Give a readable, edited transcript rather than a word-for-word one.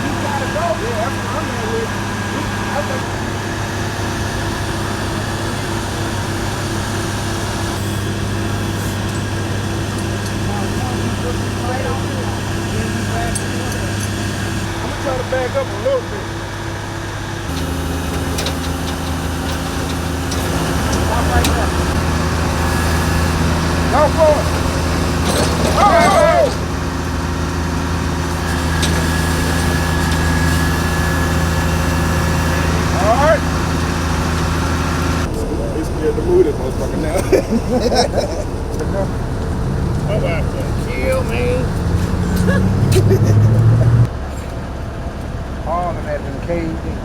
you gotta go. Yeah, that's what I'm at with. That's what I'm gonna try to back up a little bit. Stop right there. Go for it. Oh! All right. He's scared to move this motherfucker now. I'm about to kill me. All of that been caved in.